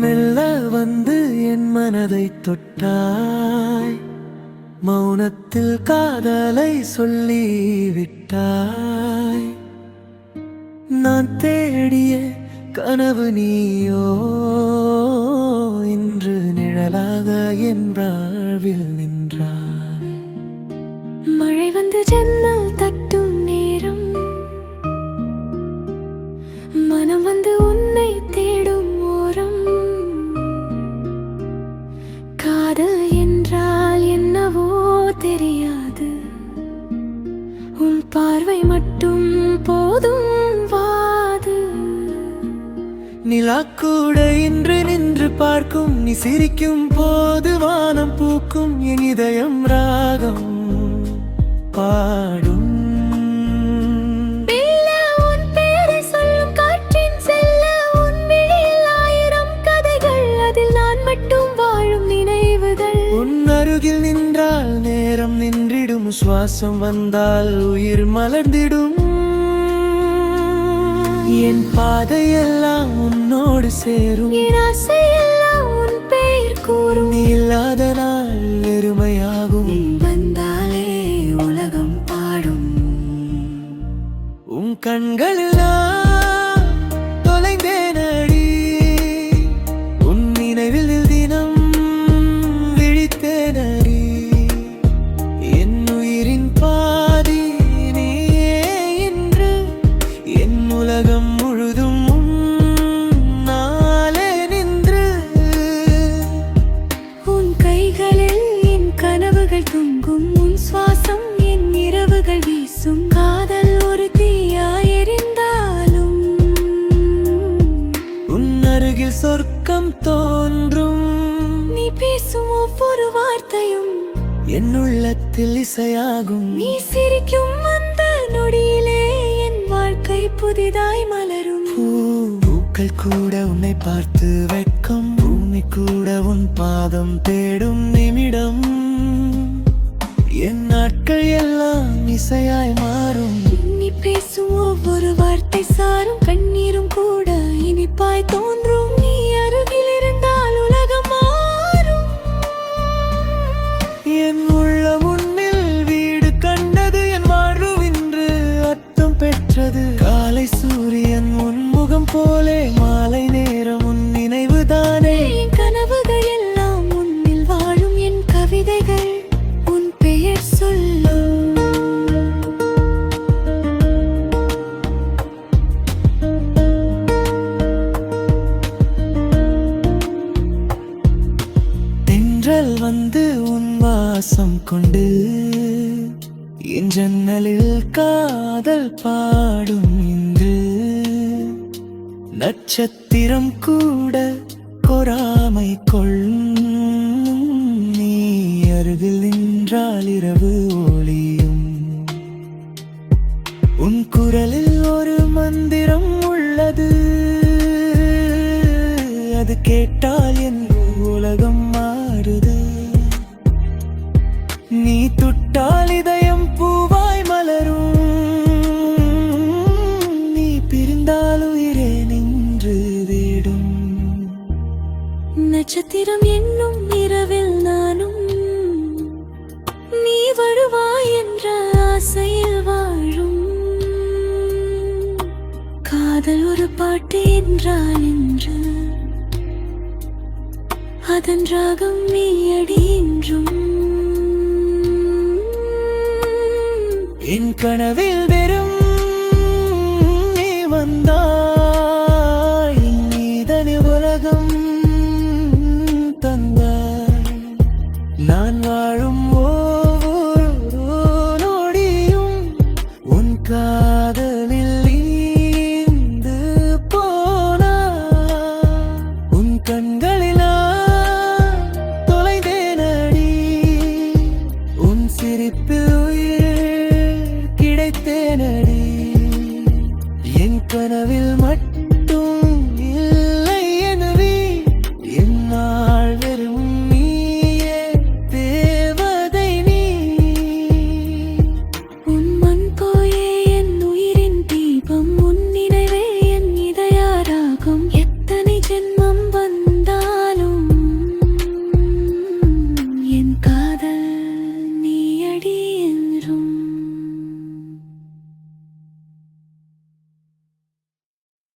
மெல்ல வந்து என் மனதை தொட்டாய், மௌனத்தில் காதலை சொல்லி விட்டாய். நான் தேடிய கனவு நீயோ, இன்று நிழலாக என் வாழ்வில் நின்றாய். மழை வந்து ஜன்னல் தட்டும் நேரம், மனம் வந்து உன்னை தேடும் ஓரம். காதல் என்றால் என்னவோ தெரியாது, உன் பார்வை மட்டும் போதும் வாது. நிலா கூட இன்று நின்று பார்க்கும், நீ சிரிக்கும் போது வானம் பூக்கும். என் இதயம் ராகம் பாடும். உன் பேரை சொல்லும் காற்றின் செல்ல, உன் விழியில் ஆயிரம் கதைகள், அதில் நான் மட்டும் வாழும் நினைவுகள். உன் அருகில் நின்றால் நேரம் நின்றிடும், சுவாசம் வந்தால் உயிர் மலர்ந்திடும். என் பாதையெல்லாம் உன்னோடு சேரும், என் ஆசையெல்லாம் உன் பெயர் கூறும். நீ இல்லாத நாள் வெறுமையாகும். வந்தாலே உலகம் பாடும். உன் கண்களில் நான் தொலைந்தேனடி, உன் நினைவில் தினம் விழித்தேனடி. என் உயிரின் பாதி நீயே என்று, என் உலகம் முழுதும் உன்னாலே நின்று. உன் கைகளில் என் கனவுகள் தூங்கும், உன் சுவாசம் என் இரவுகள் வீசும். காதல் ஒரு தீயாய் எரிந்தாலும் உன் அருகில் சொர்க்கம் தோன்றும். நீ பேசும் ஒவ்வொரு வார்த்தையும் என் உள்ளத்தில் இசையாகும். நீ சிரிக்கும் அந்த நொடியிலே என் வாழ்க்கை புதிதாய் மலரும். பூக்கள் கூட உன்னை பார்த்து வெட்கம், பூமி கூட உன் பாதம் தேடும் நிமிடம். என் நாட்கள் எல்லாம் இசையாய் மாறும். நீ பேசும் ஒவ்வொரு வார்த்தை சாரும், கண்ணீரும் கூட இனிப்பாய் தோன்றும். நீ அருகில் இருந்தால் உலகம் மாறும். என் உள்ளம் உன்னில் வீடு கண்டது, என் வாழ்வு இன்று அர்த்தம் பெற்றது. காலை சூரியன் உன் முகம் போலே, மாலை நேரம் உன் நினைவுதானே. என் கனவுகள் எல்லாம் உன்னில் வாழும், என் கவிதைகள் உன் பெயர் சொல்லும். தென்றல் வந்து உன் வாசம் கொண்டு, என் ஜன்னலில் காதல் பாடும் இன்று. நட்சத்திரம் கூட பொறாமை கொள்ளும், நீ அருகில் நின்றால் இரவு ஒளியும். உன் குரலில் ஒரு மந்திரம் உள்ளது, அது கேட்டால் என் உலகம் மாறுது. நீ தொட்டால் இதயம் பூவாய் மலரும், நீ பிரிந்தால் உயிரே நின்று தேடும். நட்சத்திரம் என்னும் இரவில் நானும், நீ வருவாய் என்ற ஆசையில் வாழும். காதல் ஒரு பாட்டு என்றால் என்று, அதன் ராகம் நீ அடி என்றும். என் கனவில் வெறும் நீ வந்தாய், நீதனி உலகம் தந்தாய். நான் வாழும்